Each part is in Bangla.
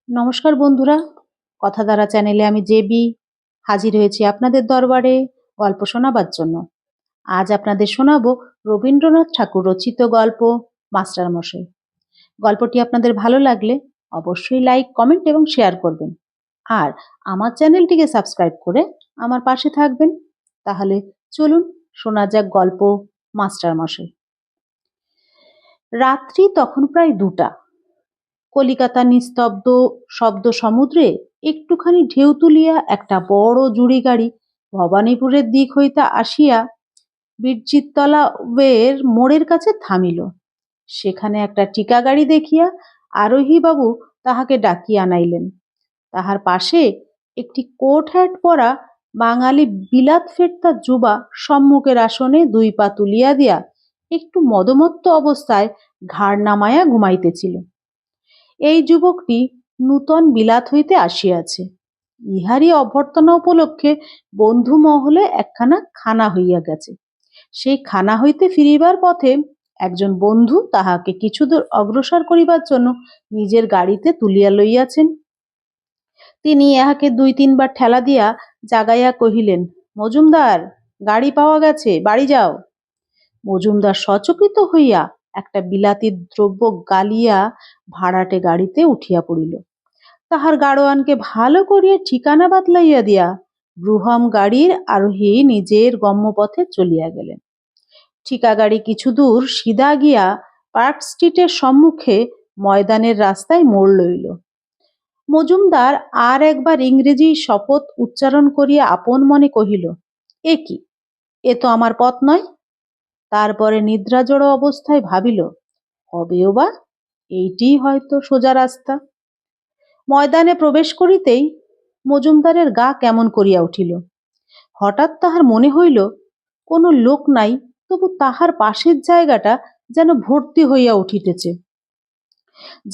নমস্কার বন্ধুরা, কথাধারা চ্যানেলে আমি জেবি হাজির হয়েছি আপনাদের দরবারে গল্প শোনাবার জন্য। আজ আপনাদের শোনাবো রবীন্দ্রনাথ ঠাকুর রচিত গল্প মাস্টারমশাই। গল্পটি আপনাদের ভালো লাগলে অবশ্যই লাইক, কমেন্ট এবং শেয়ার করবেন। আর আমার চ্যানেলটিকে সাবস্ক্রাইব করে আমার পাশে থাকবেন। তাহলে চলুন শোনা যাক গল্প মাস্টারমশাই। রাত্রি তখন প্রায় 2টা। কলিকাতা নিস্তব্ধ শব্দ সমুদ্রে একটুখানি ঢেউ তুলিয়া একটা বড় জুড়ি গাড়ি ভবানীপুরের দিক হইতে আসিয়া বীরজিৎতলা ওয়ের মোড়ের কাছে থামিল। সেখানে একটা টিকা গাড়ি দেখিয়া আরোহী বাবু তাহাকে ডাকিয়া আনাইলেন। তাহার পাশে একটি কোট হ্যাট পরা বাঙালি বিলাত ফেরতা যুবা সম্মুখের আসনে 2 পা তুলিয়া দিয়া একটু মদমত্ত অবস্থায় ঘাড় নামাইয়া ঘুমাইতেছিল। এই যুবকটি নূতন বিলাত হইতে আসিয়াছে। ইহারই অভ্যর্থনা উপলক্ষে বন্ধু মহলে একখানা খানা হইয়া গেছে। সেই খানা হইতে ফিরিবার পথে একজন বন্ধু তাহাকে কিছুদূর অগ্রসর করিবার জন্য নিজের গাড়িতে তুলিয়া লইয়াছেন। তিনি ইহাকে 2-3 বার ঠেলা দিয়া জাগাইয়া কহিলেন, মজুমদার, গাড়ি পাওয়া গেছে, বাড়ি যাও। মজুমদার সচকিত হইয়া একটা বিলাতি দ্রব্য গালিয়া ভাড়াটে গাড়িতে উঠিয়া পড়িল। তাহার গাড়োয়ানকে ভালো করিয়া ঠিকানা বাতলাইয়া দিয়া ব্রুহম গাড়ির আরোহী নিজের গম্যপথে চলিয়া গেলেন। ঠিকা গাড়ি কিছু দূর সিধা গিয়া পার্ক স্ট্রিটের সম্মুখে ময়দানের রাস্তায় মোড় লইল। মজুমদার আর একবার ইংরেজি শপথ উচ্চারণ করিয়া আপন মনে কহিল, এ কি, এ তো আমার পথ নয়। তারপরে নিদ্রাজড় অবস্থায় ভাবিল, হবেও বা, এইটিই হয়তো সোজা রাস্তা। ময়দানে প্রবেশ করিতেই মজুমদারের গা কেমন করিয়া উঠিল। হঠাৎ তাহার মনে হইল কোনো লোক নাই, তবু তাহার পাশের জায়গাটা যেন ভর্তি হইয়া উঠিতেছে,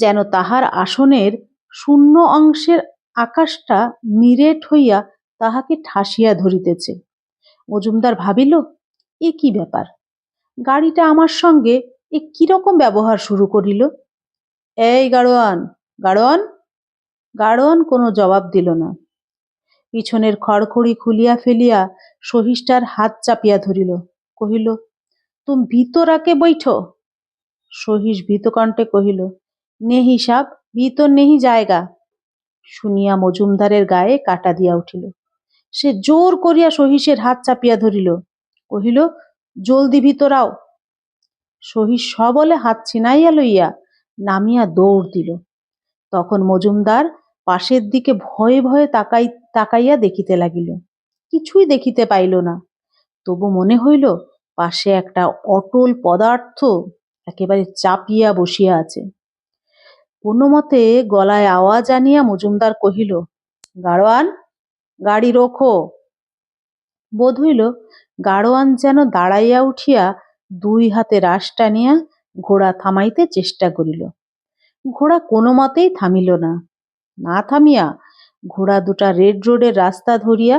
যেন তাহার আসনের শূন্য অংশের আকাশটা নিরেট হইয়া তাহাকে ঠাসিয়া ধরিতেছে। মজুমদার ভাবিল, এ কি ব্যাপার, গাড়িটা আমার সঙ্গে এ কিরকম ব্যবহার শুরু করিল। এই গাড়োয়ান, গাড়োয়ান। গাড়োয়ান কোনো জবাব দিল না। পিছনের খড়খড়ি খুলিয়া ফেলিয়া সহিষ্টার হাত চাপিয়া ধরিল, কহিল, তুম ভিতরাকে বৈঠো। সহিস ভীতকণ্ঠে কহিল, নেহি সাব, ভিতর নেহি জায়গা। শুনিয়া মজুমদারের গায়ে কাটা দিয়া উঠিল। সে জোর করিয়া সহিসের হাত চাপিয়া ধরিল, কহিল, জলদি ভিতরাও। সহিস সবলে হাত ছিনাইয়া লইয়া নামিয়া দৌড় দিল। তখন মজুমদার পাশের দিকে ভয়ে ভয়ে তাকাইয়া দেখিতে লাগিল। কিছুই দেখিতে পাইল না, তবু মনে হইল পাশে একটা অটল পদার্থ একেবারে চাপিয়া বসিয়া আছে। কোনো মতে গলায় আওয়াজ আনিয়া মজুমদার কহিল, গাড়োয়ান, গাড়ি রোখো। বোধ হইল গাড়োয়ান যেন দাঁড়াইয়া উঠিয়া 2 হাতে রাশ টানিয়া ঘোড়া থামাইতে চেষ্টা করিল। ঘোড়া কোনো মতেই থামিল না। না থামিয়া ঘোড়া দুটা রেড রোডের রাস্তা ধরিয়া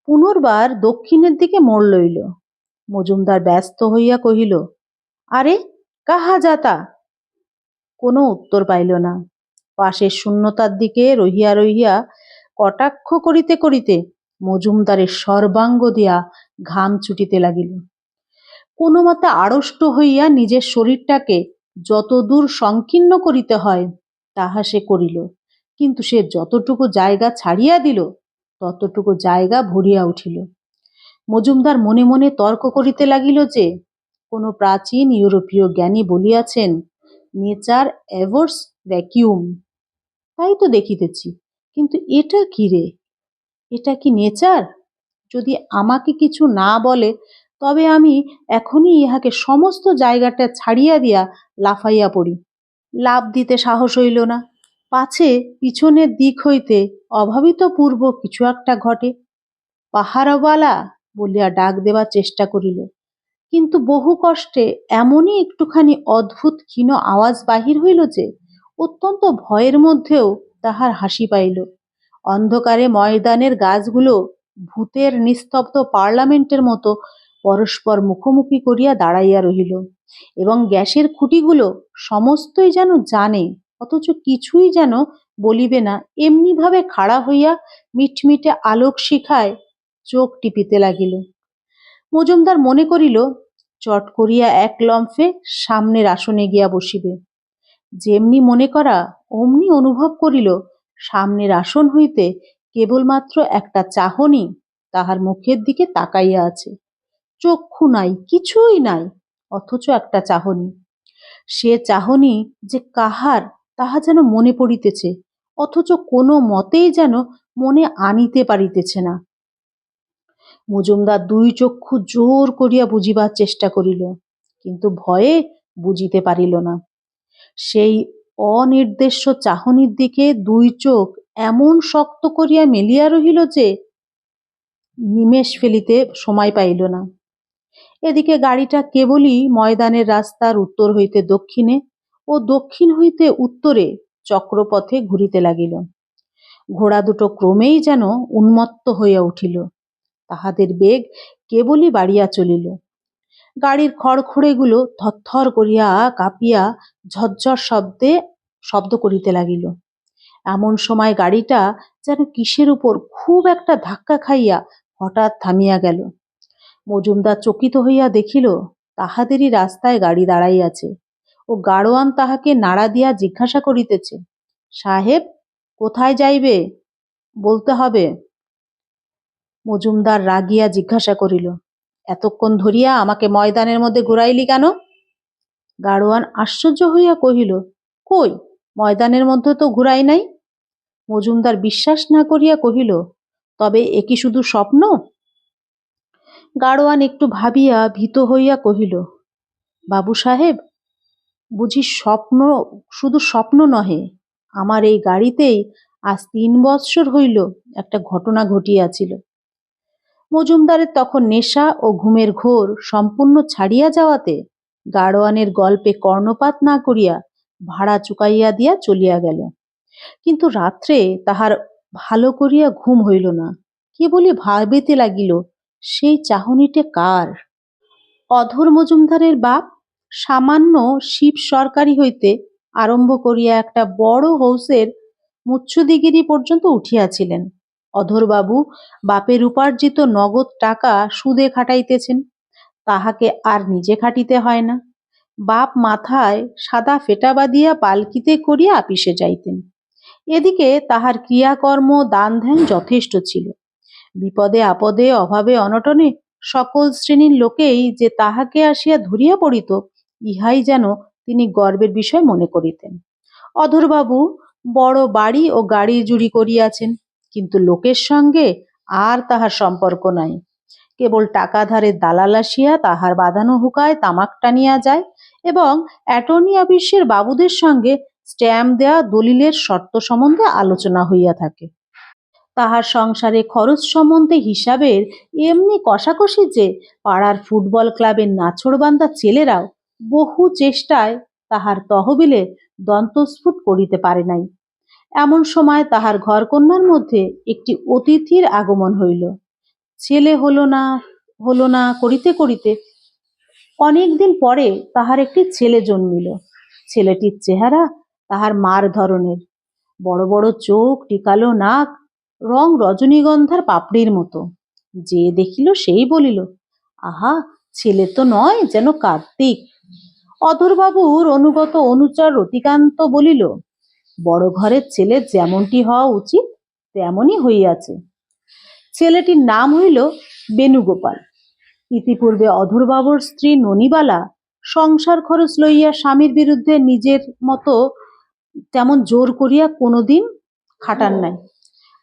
পুনর্বার দক্ষিণের দিকে মোড় লইল। মজুমদার ব্যস্ত হইয়া কহিল, আরে, কাহা যাতা? কোনো উত্তর পাইল না। পাশের শূন্যতার দিকে রহিয়া রহিয়া কটাক্ষ করিতে করিতে মজুমদারের সর্বাঙ্গ দিয়া ঘাম ছুটিতে লাগিল। কোনো মতে আড়ষ্ট হইয়া নিজের শরীরটাকে যতদূর সংকীর্ণ করিতে হয় তাহা সে করিল, কিন্তু সে যতটুকু জায়গা ছাড়িয়া দিল ততটুকু জায়গা ভরিয়া উঠিল। মজুমদার মনে মনে তর্ক করিতে লাগিল যে কোনো প্রাচীন ইউরোপীয় জ্ঞানী বলিয়াছেন, নেচার অ্যাভোর্স ভ্যাকিউম। তাই তো দেখিতেছি, কিন্তু এটা কি রে, এটা কি নেচার? যদি আমাকে কিছু না বলে তবে আমি এখনই ইহাকে সমস্ত জায়গাটা ছাড়িয়া দিয়া লাফাইয়া পড়ি। লাফ দিতে সাহস হইল না, পাছে পিছনের দিক হইতে অভাবিত পূর্ব কিছু একটা ঘটে। পাহারাওয়ালা বলিয়া ডাক দেবার চেষ্টা করিল, কিন্তু বহু কষ্টে এমনই একটুখানি অদ্ভুত ক্ষীণ আওয়াজ বাহির হইল যে অত্যন্ত ভয়ের মধ্যেও তাহার হাসি পাইল। অন্ধকারে ময়দানের গাছগুলো ভূতের নিস্তব্ধ পার্লামেন্টের মতো পরস্পর মুখোমুখি করিয়া দাঁড়াইয়া রহিল, এবং গ্যাসের খুঁটিগুলো সমস্তই যেন জানে, অথচ কিছুই যেন বলিবে না, এমনি ভাবে খাড়া হইয়া মিটমিটে আলোক শিখায় চোখ টিপিতে লাগিল। মজুমদার মনে করিল চট করিয়া এক লম্ফে সামনের আসনে গিয়া বসিবে। যেমনি মনে করা অমনি অনুভব করিল সামনের আসন হইতে কেবলমাত্র একটা চাহনি তাহার মুখের দিকে তাকাইয়া আছে। চক্ষু নাই, কিছুই নাই, অথচ একটা চাহনি। সে চাহনি যে কাহার তাহা যেন মনে পড়িতেছে, অথচ কোনো মতেই যেন মনে আনিতে পারিতেছে না। মজুমদার দুই চক্ষু জোর করিয়া বুঝিবার চেষ্টা করিল, কিন্তু ভয়ে বুঝিতে পারিল না। সেই অনির্দেশ্য চাহনির দিকে দুই চোখ এমন শক্ত করিয়া মেলিয়া রহিল যে নিমেষ ফেলিতে সময় পাইল না। এদিকে গাড়িটা কেবলই ময়দানের রাস্তার উত্তর হইতে দক্ষিণে ও দক্ষিণ হইতে উত্তরে চক্রপথে ঘুরিতে লাগিল। ঘোড়া দুটো ক্রমেই যেন উন্মত্ত হইয়া উঠিল, তাহাদের বেগ কেবলই বাড়িয়া চলিল। গাড়ির খড়খড়েগুলো থরথর করিয়া কাঁপিয়া ঝরঝর শব্দ করিতে লাগিল। এমন সময় গাড়িটা যেন কিসের উপর খুব একটা ধাক্কা খাইয়া হঠাৎ থামিয়া গেল। মজুমদার চকিত হইয়া দেখিল তাহাদেরই রাস্তায় গাড়ি দাঁড়াইয়াছে ও গাড়োয়ান তাহাকে নাড়া দিয়া জিজ্ঞাসা করিতেছে, সাহেব, কোথায় যাইবে? বলতে হবে। মজুমদার রাগিয়া জিজ্ঞাসা করিল, এতক্ষণ ধরিয়া আমাকে ময়দানের মধ্যে ঘুরাইলি কেন? গাড়োয়ান আশ্চর্য হইয়া কহিল, কই, ময়দানের মধ্যে তো ঘুরাই নাই। মজুমদার বিশ্বাস না করিয়া কহিল, তবে এ কি শুধু স্বপ্ন? গাড়োয়ান একটু ভাবিয়া ভীত হইয়া কহিল, বাবু সাহেব, বুঝি স্বপ্ন? শুধু স্বপ্ন নহে, আমার এই গাড়িতেই আজ 3 বৎসর হইল একটা ঘটনা ঘটিয়াছিল। মজুমদারের তখন নেশা ও ঘুমের ঘোর সম্পূর্ণ ছাড়িয়া যাওয়াতে গাড়োয়ানের গল্পে কর্ণপাত না করিয়া ভাড়া চুকাইয়া দিয়া চলিয়া গেল। কিন্তু রাত্রে তাহার ভালো করিয়া ঘুম হইল না। কেবলই ভাবিতে লাগিল সেই চাহনিটে কার। অধর মজুমদারের বাপ সামান্য শিব সরকারি হইতে আরম্ভ করিয়া একটা বড় হৌসের মুচ্ছুদিগিরি পর্যন্ত উঠিয়াছিলেন। অধরবাবু বাপের উপার্জিত নগদ টাকা সুদে খাটাইতেছেন, তাহাকে আর নিজে খাটিতে হয় না। বাপ মাথায় সাদা ফেটা বাঁধিয়া পালকিতে করিয়া আপিসে যাইতেন। এদিকে তাহার ক্রিয়াকর্ম দান ধ্যান যথেষ্ট ছিল। বিপদে আপদে অভাবে অনটনে সকল শ্রেণীর লোকেই যে তাহাকে আসিয়া ধরিয়া পড়িত, ইহাই যেন তিনি গর্বের বিষয় মনে করিতেন। অধরবাবু বড় বাড়ি ও গাড়ি জুড়ি করিয়াছেন, কিন্তু লোকের সঙ্গে আর তাহার সম্পর্ক নাই। কেবল টাকা ধারের দালাল আসিয়া তাহার বাঁধানো হুকায় তামাক টানিয়া যায় এবং অ্যাটর্নি অফিসের বাবুদের সঙ্গে স্ট্যাম্প দেয়া দলিলের শর্ত সম্বন্ধে আলোচনা হইয়া থাকে। তাহার সংসারে খরচ সম্বন্ধে হিসাবের এমনি কষাকষি যে পাড়ার ফুটবল ক্লাবের নাছোড়বান্দা ছেলেরাও বহু চেষ্টায় তাহার তহবিলে দন্তস্ফুট করিতে পারে নাই। এমন সময় তাহার ঘরকন্যার মধ্যে একটি অতিথির আগমন হইল। ছেলে হলো না করিতে করিতে অনেকদিন পরে তাহার একটি ছেলে জন্মিল। ছেলেটির চেহারা তাহার মার ধরনের, বড় বড় চোখ, টিকালো নাক, রং রজনীগন্ধার পাপড়ির মতো। যে দেখিল সেই বলিল, আহা, ছেলে তো নয়, যেন কার্তিক। অধরবাবুর অনুগত অনুচর রতিকান্ত বলিল, বড় ঘরের ছেলে যেমনটি হওয়া উচিত তেমনই হইয়াছে। ছেলেটির নাম হইল বেণুগোপাল। ইতিপূর্বে অধরবাবুর স্ত্রী ননিবালা সংসার খরচ লইয়া স্বামীর বিরুদ্ধে নিজের মতো তেমন জোর করিয়া কোনোদিন খাটান নাই।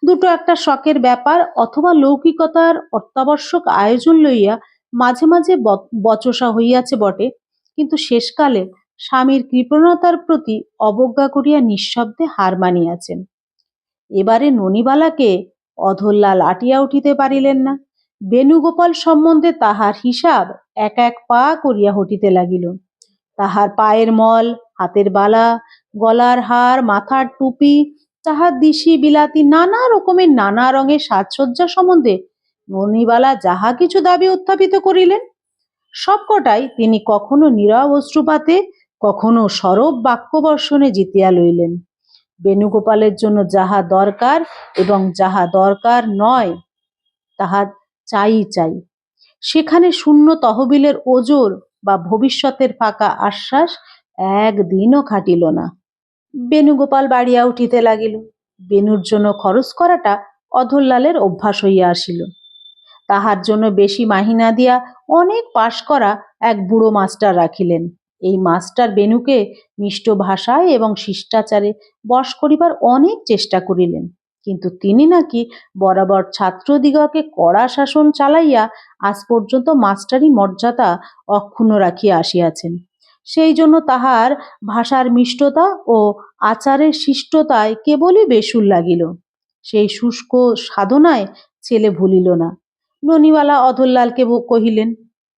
দুটো একটা শখের ব্যাপার অথবা লৌকিকতার অত্যাবশ্যক আয়োজন লইয়া মাঝে মাঝে বচসা হইয়াছে বটে, কিন্তু শেষকালে স্বামীর কৃপণতার প্রতি অবজ্ঞা করিয়া নিঃশব্দে হার মানিয়াছেন। এবারে ননিবালাকে অধরলাল আটিয়া উঠিতে পারিলেন না। বেণুগোপাল সম্বন্ধে তাহার হিসাব এক এক পা করিয়া হটিতে লাগিল। তাহার পায়ের মল, হাতের বালা, গলার হার, মাথার টুপি, তাহার দিশি বিলাতি নানা রকমের নানা রঙের সাজসজ্জা সম্বন্ধে ননিবালা যাহা কিছু দাবি উত্থাপিত করিলেন, সবকটাই তিনি কখনো নীরব অশ্রুপাতে, কখনো সরব বাক্যবর্ষণে জিতিয়া লইলেন। বেণুগোপালের জন্য যাহা দরকার এবং যাহা দরকার নয় তাহা চাই চাই। সেখানে শূন্য তহবিলের ওজর বা ভবিষ্যতের ফাঁকা আশ্বাস একদিনও খাটিল না। বেণুগোপাল বাড়িয়া উঠিতে লাগিল। বেণুর জন্য খরচ করাটা অধরলালের অভ্যাস হইয়া আসিল। তাহার জন্য বেশি মাহিনা দিয়া অনেক পাশ করা এক বুড়ো মাস্টার রাখিলেন। এই মাস্টার বেণুকে মিষ্ট ভাষায় এবং শিষ্টাচারে বশ করিবার অনেক চেষ্টা করিলেন, কিন্তু তিনি নাকি বরাবর ছাত্রদিগকে কড়া শাসন চালাইয়া আজ পর্যন্ত মাস্টারি মর্যাদা অক্ষুণ্ণ রাখিয়া আসিয়াছেন। সেই জন্য তাহার ভাষার মিষ্টতা ও আচারের শিষ্টতায় কেবলই বেসুর লাগিল। সেই শুষ্ক সাধনায় ছেলে ভুলিল না। ননিবালা অধরলালকে কহিলেন,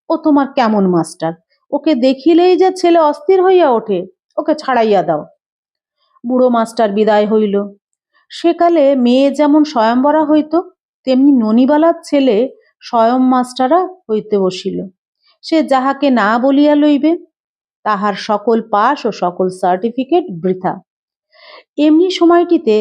ও তোমার কেমন মাস্টার? ওকে দেখিলেই যে ছেলে অস্থির হইয়া ওঠে, ওকে ছাড়াইয়া দাও। বুড়ো মাস্টার বিদায় হইল। সেকালে মেয়ে যেমন স্বয়ম্বরা হইত, তেমনি ননিবালার ছেলে স্বয়ং মাস্টারা হইতে বসিল। সে যাহাকে না বলিয়া লইবে, তাহার সকল পাস ও সকল সার্টিফিকেট বৃথা। এমনি সময়টিতে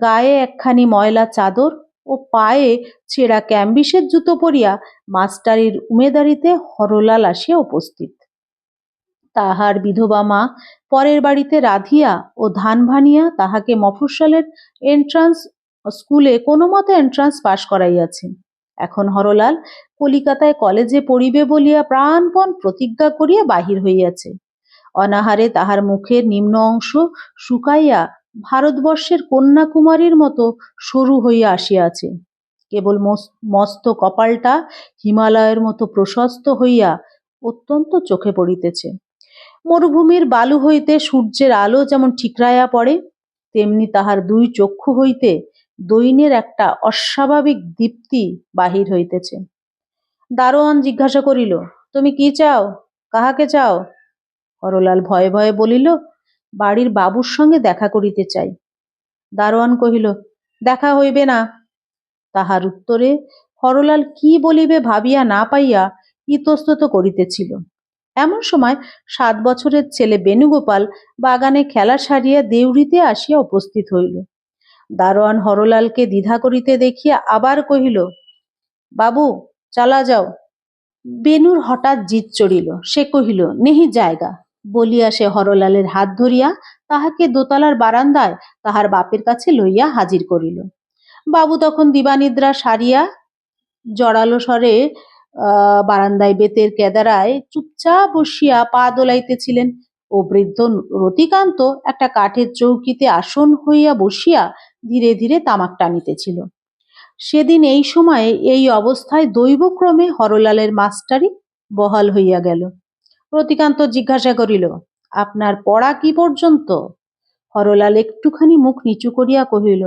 গায়ে একখানি ময়লা চাদর ও পায়ে ছেঁড়া ক্যাম্বিসের জুতো পরিয়া মাস্টারির উমেদারিতে হরলাল আসিয়া উপস্থিত। তাহার বিধবা মা পরের বাড়িতে রাধিয়া ও ধান ভানিয়া তাহাকে মফস্বলের এন্ট্রান্স স্কুলে কোনো মতে এন্ট্রান্স পাশ করাইয়াছে। এখন হরলাল কলিকাতায় কলেজে পড়িবে বলিয়া প্রাণপণ প্রতিজ্ঞা করিয়া বাহির হইয়াছে। অনাহারে তাহার মুখের নিম্ন অংশ শুকাইয়া ভারতবর্ষের কন্যাকুমারীর মতো সরু হইয়া আসিয়াছে। কেবল মস্ত কপালটা হিমালয়ের মতো প্রশস্ত হইয়া অত্যন্ত চোখে পড়িতেছে। মরুভূমির বালু হইতে সূর্যের আলো যেমন ঠিকরাইয়া পড়ে, তেমনি তাহার দুই চক্ষু হইতে দৈন্যের একটা অস্বাভাবিক দীপ্তি বাহির হইতেছে। দারোয়ান জিজ্ঞাসা করিল, তুমি কি চাও? কাহাকে চাও? হরলাল ভয়ে ভয়ে বলিল, বাড়ির বাবুর সঙ্গে দেখা করিতে চাই। দারোয়ান কহিল, দেখা হইবে না। তাহার উত্তরে হরলাল কি বলিবে ভাবিয়া না পাইয়া ইতস্তত করিতেছিল। এমন সময় 7 বছরের ছেলে বেণুগোপাল বাগানে খেলা সারিয়া দেউড়িতে আসিয়া উপস্থিত হইল। দারোয়ান হরলালকে দ্বিধা করিতে দেখিয়া আবার কহিল, বাবু চালা যাও। বেণুর হঠাৎ জিদ চড়িল। সে কহিল, নেহি জায়গা বলিয়া সে হরলালের হাত ধরিয়া তাহাকে দোতলার বারান্দায় তাহার বাপের কাছে লইয়া হাজির করিল। বাবু তখন দিবানিদ্রা সারিয়া জড়ালো স্বরে বারান্দায় বেতের কেদারায় চুপচাপ বসিয়া পা দোলাইতেছিলেন ও বৃদ্ধ রতিকান্ত একটা কাঠের চৌকিতে আসন হইয়া বসিয়া ধীরে ধীরে তামাক টানিতেছিল। সেদিন এই সময়ে এই অবস্থায় দৈবক্রমে হরলালের মাস্টারি বহাল হইয়া গেল। রতিকান্ত জিজ্ঞাসা করিল, আপনার পড়া কি পর্যন্ত? হরলাল একটুখানি মুখ নিচু করিয়া কহিল,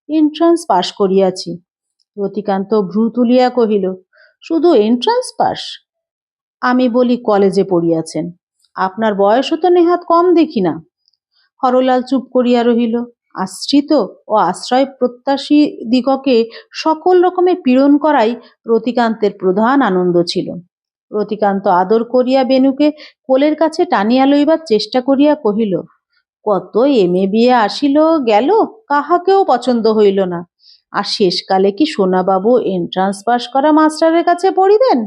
এন্ট্রান্স পাশ করিয়াছি। রতিকান্ত ভ্রু তুলিয়া কহিল, শুধু এন্ট্রান্স পাস? আমি বলি কলেজে পড়িয়াছেন। আপনার বয়সও তো নেহাত কম দেখি না। হরলাল চুপ করিয়া রহিল। আশ্রিত ও আশ্রয় প্রত্যাশী দিগকে সকল রকমের পীড়ন করাই রতিকান্তের প্রধান আনন্দ ছিল। রতিকান্ত আদর করিয়া বেণুকে কোলের কাছে টানিয়া লইবার চেষ্টা করিয়া কহিল, কত এমএ বিয়ে আসিল গেল, কাহাকেও পছন্দ হইল না, আর শেষকালে কি সোনাবাবু এন্ট্রান্স পাস করা মাস্টারের কাছে পড়িবেন?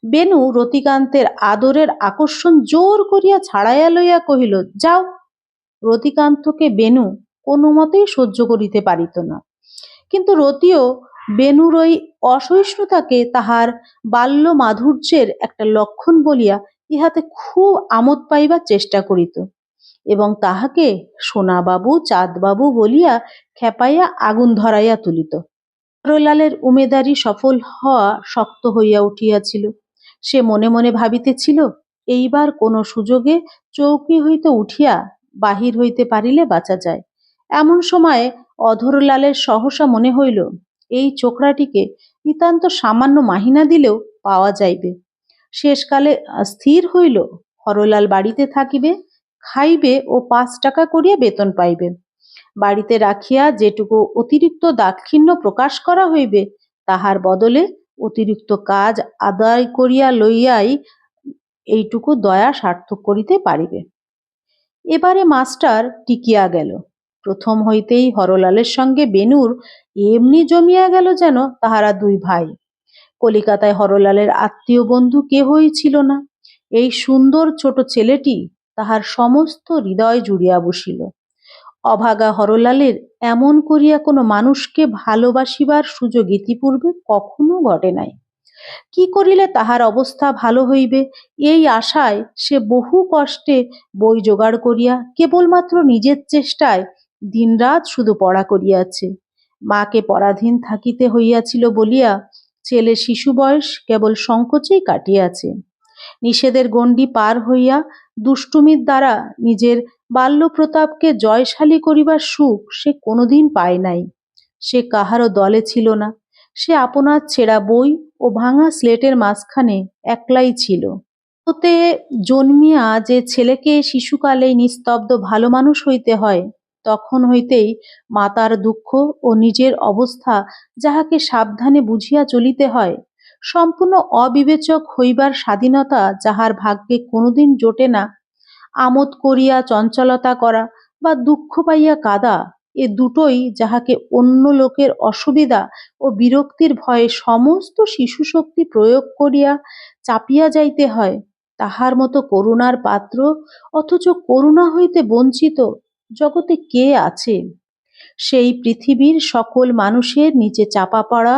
বেণু রতিকান্তের আদরের আকর্ষণ জোর করিয়া ছাড়াইয়া লইয়া কহিল, যাও। রতিকান্তকে বেণু কোনো মতেই সহ্য করিতে পারিত না, কিন্তু রতিও বেণুর ওই অসহিষ্ণুতাকে তাহার বাল্য মাধুর্যের একটা লক্ষণ বলিয়া ইহাতে খুব আমোদ পাইবার চেষ্টা করিত এবং তাহাকে সোনাবাবু চাঁদবাবু বলিয়া খেপাইয়া আগুন ধরাইয়া তুলিত। হরলালের উমেদারি সফল হওয়া শক্ত হইয়া উঠিয়াছিল। সে মনে মনে ভাবিতেছিল, এইবার কোনো সুযোগে চৌকি হইতে উঠিয়া বাহির হইতে পারিলে বাঁচা যায়। এমন সময়ে অধরলালের সহসা মনে হইল, এই ছোকরাটিকে নিতান্ত সামান্য মাহিনা দিলেও পাওয়া যাইবে। শেষকালে স্থির হইল, হরলাল বাড়িতে থাকিবে, খাইবে ও 5 টাকা করিয়া বেতন পাইবে। বাড়িতে রাখিয়া যেটুকু অতিরিক্ত দাক্ষিণ্য প্রকাশ করা হইবে, তাহার বদলে অতিরিক্ত কাজ আদায় করিয়া লইয়াই এইটুকু দয়া সার্থক করিতে পারিবে। এবারে মাস্টার টিকিয়া গেল। প্রথম হইতেই হরলালের সঙ্গে বেনুর এমনি জমিয়া গেল যেন তাহারা দুই ভাই। কলিকাতায় হরলালের আত্মীয় বন্ধু কেহই ছিল না। এই সুন্দর ছোট ছেলেটি তাহার সমস্ত হৃদয় জুড়িয়া বসিল। অভাগা হরলালের এমন করিয়া কোনো মানুষকে ভালোবাসিবার সুযোগ ইতিপূর্বে কখনো ঘটে নাই। কি করিলে তাহার অবস্থা ভালো হইবে এই আশায় সে বহু কষ্টে বই জোগাড় করিয়া কেবলমাত্র নিজের চেষ্টায় দিনরাত শুধু পড়া করিয়াছে। মাকে পরাধীন থাকিতে হইয়াছিল বলিয়া ছেলে শিশু বয়স কেবল সংকোচেই কাটিয়াছে। নিষেধের গণ্ডি পার হইয়া দুষ্টুমির দ্বারা নিজের বাল্যপ্রতাপকে জয়শালী করিবার সুখ সে কোনোদিন পায় নাই। সে কাহারও দলে ছিল না। সে আপনার ছেঁড়া বই ও ভাঙা স্লেটের মাঝখানে একলাই ছিল। ওতে জন্মিয়া যে ছেলেকে শিশুকালেই নিস্তব্ধ ভালো মানুষ হইতে হয়, তখন হইতেই মাতার দুঃখ ও নিজের অবস্থা যাহাকে সাবধানে বুঝিয়া চলিতে হয়, সম্পূর্ণ অবিবেচক হইবার স্বাধীনতা যাহার ভাগ্যে কোনোদিন জোটে না, আমোদ করিয়া চঞ্চলতা করা বা দুঃখ পাইয়া কাঁদা, এ দুটোই যাহাকে অন্য লোকের অসুবিধা ও বিরক্তির ভয়ে সমস্ত শিশুশক্তি প্রয়োগ করিয়া চাপিয়া যাইতে হয়, তাহার মতো করুণার পাত্র অথচ করুণা হইতে বঞ্চিত জগতে কে আছে? সেই পৃথিবীর সকল মানুষের নিচে চাপা পড়া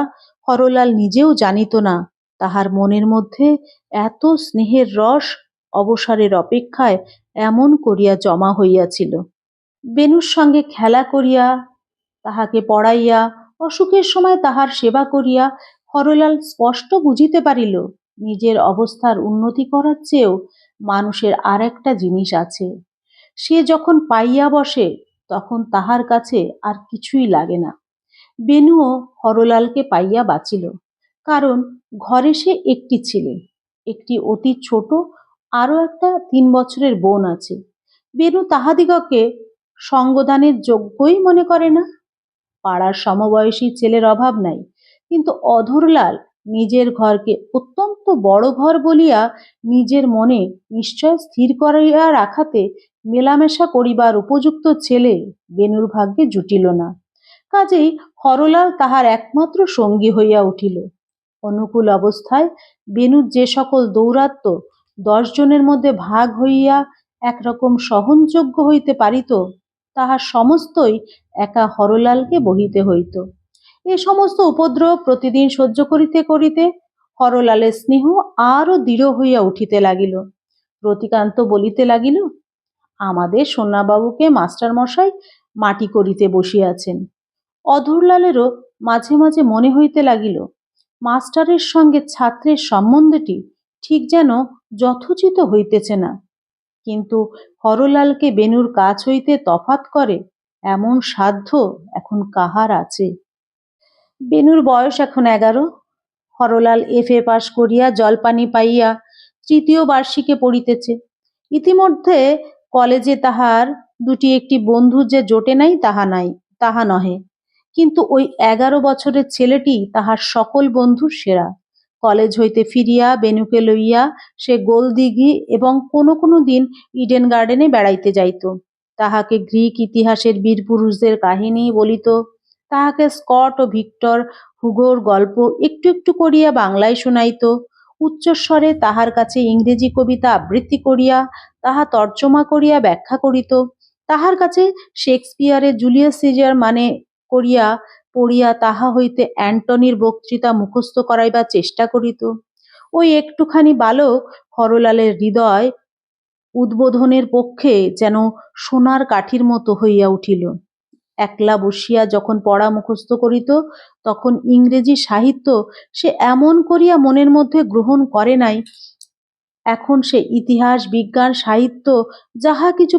হরলাল নিজেও জানিত না তাহার মনের মধ্যে এত স্নেহের রস অবসরের অপেক্ষায় এমন করিয়া জমা হইয়াছিল। বেণুর সঙ্গে খেলা করিয়া, তাহাকে পড়াইয়া, অসুখের সময় তাহার সেবা করিয়া হরলাল স্পষ্ট বুঝিতে পারিল নিজের অবস্থার উন্নতি করার চেয়েও মানুষের আর একটা জিনিস আছে। সে যখন পাইয়া বসে তখন তাহার কাছে আর কিছুই লাগে না। বেণুও হরলালকে পাইয়া বাঁচিল, কারণ ঘরে সে একটি ছেলে, একটি অতি ছোট আরও একটা 3 বছরের বোন আছে। বেণু তাহাদিগকে সঙ্গদানের যোগ্যই মনে করে না। পাড়ার সমবয়সী ছেলের অভাব নাই, কিন্তু অধরলাল নিজের ঘরকে অত্যন্ত বড় ঘর বলিয়া নিজের মনে নিশ্চয় স্থির করিয়া রাখাতে মেলামেশা করিবার উপযুক্ত ছেলে বেণুর ভাগ্যে জুটিল না। কাজেই হরলাল তাহার একমাত্র সঙ্গী হইয়া উঠিল। অনুকূল অবস্থায় বেণুর যে সকল দৌরাত্ম্য 10 জনের মধ্যে ভাগ হইয়া একরকম সহনযোগ্য হইতে পারিত, তাহার সমস্তই একা হরলালকে বহিতে হইত। এ সমস্ত উপদ্রব প্রতিদিন সহ্য করিতে করিতে হরলালের স্নেহ আরও দৃঢ় হইয়া উঠিতে লাগিল। রতিকান্ত বলিতে লাগিল, আমাদের সোনাবাবুকে মাস্টারমশাই মাটি করিতে বসিয়াছেন। অধরলালেরও মাঝে মাঝে মনে হইতে লাগিল, মাস্টারের সঙ্গে ছাত্রের সম্বন্ধটি ঠিক যেন যথোচিত হইতেছে না। কিন্তু হরলালকে বেণুর কাছ হইতে তফাত করে এমন সাধ্য এখন কাহার আছে? বেণুর বয়স এখন 11। হরলাল FA পাশ করিয়া জলপানি পাইয়া 3য় বার্ষিকে পড়িতেছে। ইতিমধ্যে কলেজে তাহার দুটি একটি বন্ধু যে জোটে নাই তাহা নহে, কিন্তু ওই 11 বছরের ছেলেটি তাহার সকল বন্ধুর সেরা। কলেজ হইতে ফিরিয়া বেণুকে লইয়া সে গোলদিঘি এবং কোনো কোনো দিন ইডেন গার্ডেনে বেড়াইতে যাইত। তাহাকে গ্রিক ইতিহাসের বীর পুরুষদের কাহিনী বলিত, তাহাকে স্কট ও ভিক্টর হুগোর গল্প একটু একটু করিয়া বাংলায় শুনাইত। উচ্চস্বরে তাহার কাছে ইংরেজি কবিতা আবৃত্তি করিয়া তাহা তর্জমা করিয়া ব্যাখ্যা করিত। তাহার কাছে শেক্সপিয়ারের জুলিয়াস সিজার মানে করিয়া পড়িয়া তাহা হইতে অ্যান্টনির বক্তৃতা মুখস্থ করাইবার চেষ্টা করিত। ওই একটুখানি বালক হরলালের হৃদয় উদ্বোধনের পক্ষে যেন সোনার কাঠির মতো হইয়া উঠিল। একলা বসিয়া যখন পড়া মুখস্থ করিত, তখন ইংরেজি সাহিত্য সে এমন করিয়া মনের মধ্যে গ্রহণ করে নাই। এখন সে ইতিহাস, বিজ্ঞান, সাহিত্য যাহা কিছু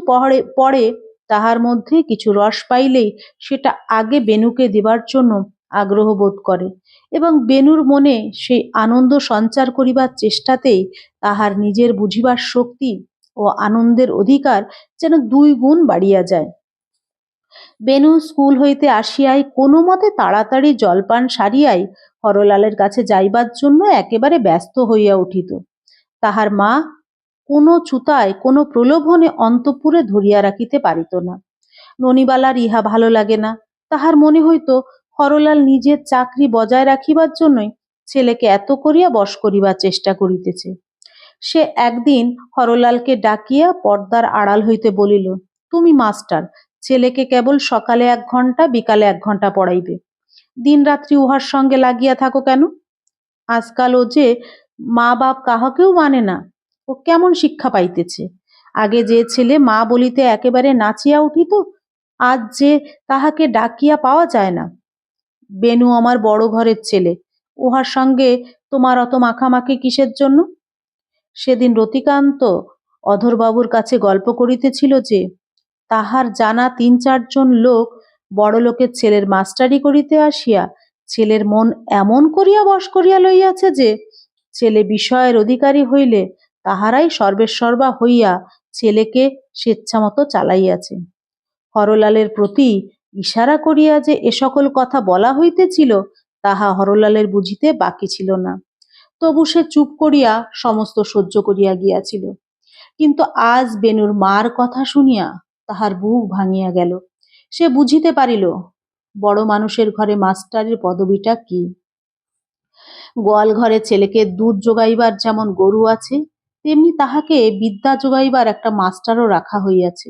পড়ে তাহার মধ্যে কিছু রস পাইলেই সেটা আগে বেণুকে দেবার জন্য আগ্রহ বোধ করে, এবং বেণুর মনে সেই আনন্দ সঞ্চার করিবার চেষ্টাতেই তাহার নিজের বুঝিবার শক্তি ও আনন্দের অধিকার যেন 2 গুণ বাড়িয়া যায়। বেণু স্কুল হইতে আসিয়াই কোনো মতে তাড়াতাড়ি জলপান সারিয়াই হরলালের কাছে যাইবার জন্য একেবারে ব্যস্ত হইয়া উঠিত। তাহার মা কোনো ছুতায় কোনো প্রলোভনে অন্তঃপুরে ধরিয়া রাখিতে পারিত না। ননিবালার ইহা ভালো লাগে না। তাহার মনে হইত হরলাল নিজের চাকরি বজায় রাখিবার জন্যই ছেলেকে এত করিয়া বশ করিবার চেষ্টা করিতেছে। সে একদিন হরলালকে ডাকিয়া পর্দার আড়াল হইতে বলিল, তুমি মাস্টার, ছেলেকে কেবল সকালে 1 ঘণ্টা বিকালে 1 ঘণ্টা পড়াইবে, দিন রাত্রি উহার সঙ্গে লাগিয়া থাকো কেন? আজকাল ও যে মা বাপ কাহাকেও মানে না, ও কেমন শিক্ষা পাইতেছে? আগে যে ছেলে মা বলিতে একেবারে নাচিয়া উঠিত, আজ যে তাহাকে ডাকিয়া পাওয়া যায় না। বেনু আমার বড় ঘরের ছেলে, উহার সঙ্গে তোমার অত মাখামাখি কিসের জন্য? সেদিন রতিকান্ত অধরবাবুর কাছে গল্প করিতেছিল যে তাহার জানা 3-4 জন লোক বড়লোকের ছেলের মাস্টারি করিতে আসিয়া ছেলের মন এমন করিয়া বশ করিয়া লইয়াছে যে ছেলে বিষয়ের অধিকারী হইলে তাহারাই সর্বেসর্বা হইয়া ছেলেকে স্বেচ্ছামতো চালাইয়াছে। হরলালের প্রতি ইশারা করিয়া যে এ সকল কথা বলা হইতেছিল তাহা হরলালের বুঝিতে বাকি ছিল না। তবু সে চুপ করিয়া সমস্ত সহ্য করিয়া গিয়াছিল। কিন্তু আজ বেনুর মার কথা শুনিয়া তাহার বুক ভাঙিয়া গেল। সে বুঝিতে পারিল বড় মানুষের ঘরে মাস্টারের পদবিটা কি। গোয়াল ঘরে ছেলেকে দুধ যোগাইবার যেমন গরু আছে, তেমনি তাহাকে বিদ্যা যোগাইবার একটা মাস্টারও রাখা হইয়াছে।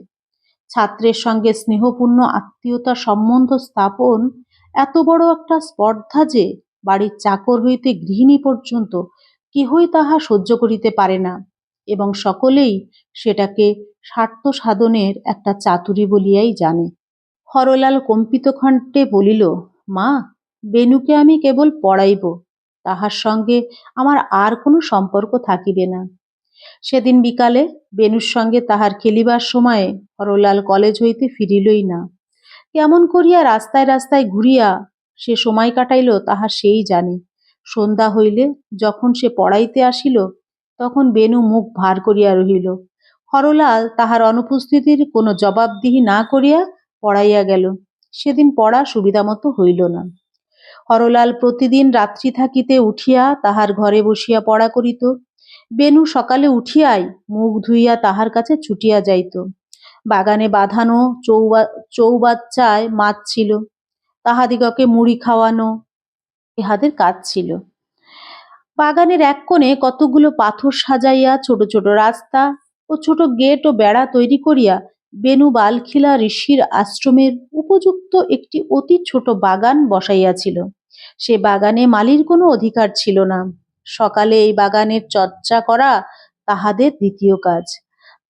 ছাত্রের সঙ্গে স্নেহপূর্ণ আত্মীয়তা সম্বন্ধ স্থাপন এত বড় একটা স্পর্ধা যে বাড়ির চাকর হইতে গৃহিণী পর্যন্ত কেহই তাহা সহ্য করিতে পারে না, এবং সকলেই সেটাকে স্বার্থ সাধনের একটা চাতুরী বলিয়াই জানে। হরলাল কম্পিত কণ্ঠে বলিল, মা, বেনুকে আমি কেবল পড়াইব, তাহার সঙ্গে আমার আর কোনো সম্পর্ক থাকিবে না। সেদিন বিকালে বেনুর সঙ্গে তাহার খেলিবার সময়ে হরলাল কলেজ হইতে ফিরিলই না। কেমন করিয়া রাস্তায় রাস্তায় ঘুরিয়া সে সময় কাটাইল তাহা সেই জানে। সন্ধ্যা হইলে যখন সে পড়াইতে আসিল তখন বেনু মুখ ভার করিয়া রহিল। হরলাল তাহার অনুপস্থিতির কোনো জবাবদিহি না করিয়া পড়াইয়া গেল। সেদিন পড়া সুবিধামতো হইল না। হরলাল প্রতিদিন রাত্রি থাকিতে উঠিয়া তাহার ঘরে বসিয়া পড়া করিত। বেনু সকালে উঠিয়াই মুখ ধুইয়া তাহার কাছে ছুটিয়া যাইত। বাগানে বাঁধানো চৌবাচ্চায় মাছ ছিল, তাহাদিগকে মুড়ি খাওয়ানো ইহাদের কাজ ছিল। বাগানের এক কোণে কতগুলো পাথর সাজাইয়া ছোট ছোট রাস্তা ও ছোট গেট ও বেড়া তৈরি করিয়া বেনু বালখিলা ঋষির আশ্রমের উপযুক্ত একটি অতি ছোট বাগান বসাইয়াছিল। সে বাগানে মালির কোনো অধিকার ছিল না। সকালে এই বাগানের চর্চা করা তাহাদের দ্বিতীয় কাজ।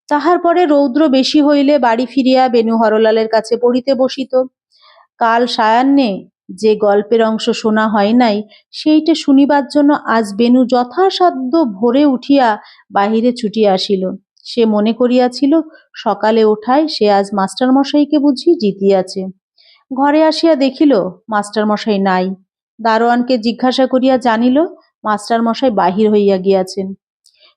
তাহার পরে রৌদ্র বেশি হইলে বাড়ি ফিরিয়া বেনু হরলালের কাছে পড়িতে বসিত। কাল সায়াহ্নে যে গল্পের অংশ শোনা হয় নাই সেইটে শুনিবার জন্য আজ বেনু যথাসাধ্য ভোরে উঠিয়া বাহিরে ছুটিয়া আসিল। সে মনে করিয়াছিল সকালে ওঠায় সে আজ মাস্টারমশাইকে বুঝি জিতিয়াছে। ঘরে আসিয়া দেখিল মাস্টারমশাই নাই। দারোয়ানকে জিজ্ঞাসা করিয়া জানিল মাস্টারমশাই বাহির হইয়া গিয়াছেন।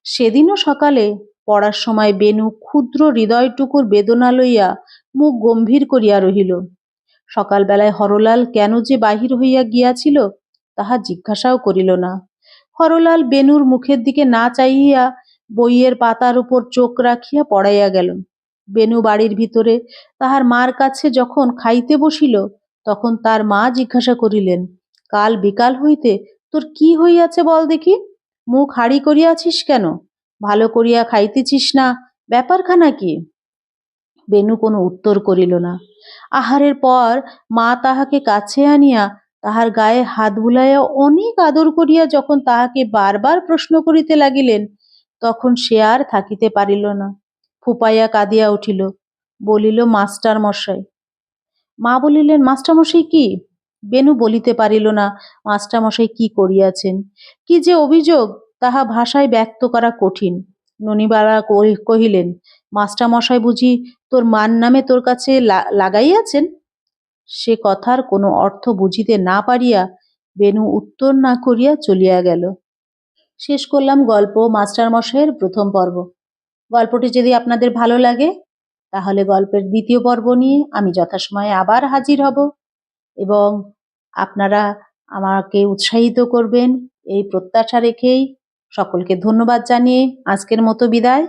সেদিনও সকালে পড়ার সময় বেনু ক্ষুদ্র হৃদয়টুকুর বেদনা লইয়া মুখ গম্ভীর করিয়া রহিল। সকালবেলায় হরলাল কেন যে বাহির হইয়া গিয়াছিল তাহা জিজ্ঞাসাও করিল না। হরলাল বেনুর মুখের দিকে না চাহিয়া বইয়ের পাতার উপর চোখ রাখিয়া পড়াইয়া গেল। বেনু বাড়ির ভিতরে তাহার মার কাছে যখন খাইতে বসিল তখন তার মা জিজ্ঞাসা করিলেন, কাল বিকাল হইতে তোর কি হইয়াছে বল দেখি? মুখ হাড়ি করিয়াছিস কেন? ভালো করিয়া খাইতেছিস না, ব্যাপারখানা কি? বেনু কোনো উত্তর করিল না। আহারের পর মা তাহাকে কাছে আনিয়া তাহার গায়ে হাত বুলাইয়া অনেক আদর করিয়া যখন তাহাকে বারবার প্রশ্ন করিতে লাগিলেন তখন সে আর থাকিতে পারিল না, ফুপাইয়া কাঁদিয়া উঠিল। বলিল, মাস্টার মশাই। মা বলিলেন, মাস্টার মশাই কি? বেনু বলিতে পারিল না মাস্টারমশাই কি করিয়াছেন। কি যে অভিযোগ তাহা ভাষায় ব্যক্ত করা কঠিন। ননিবালা কহিলেন, মাস্টারমশাই বুঝি তোর মার নামে তোর কাছে লাগাইয়াছেন? সে কথার কোনো অর্থ বুঝিতে না পারিয়া বেনু উত্তর না করিয়া চলিয়া গেল। শেষ করলাম গল্প মাস্টারমশাইয়ের প্রথম পর্ব। গল্পটি যদি আপনাদের ভালো লাগে তাহলে গল্পের দ্বিতীয় পর্ব নিয়ে আমি যথাসময়ে আবার হাজির হব, এবং আপনারা আমাকে উৎসাহিত করবেন এই প্রত্যাশা রেখেই সকলকে ধন্যবাদ জানিয়ে আজকের মতো বিদায়।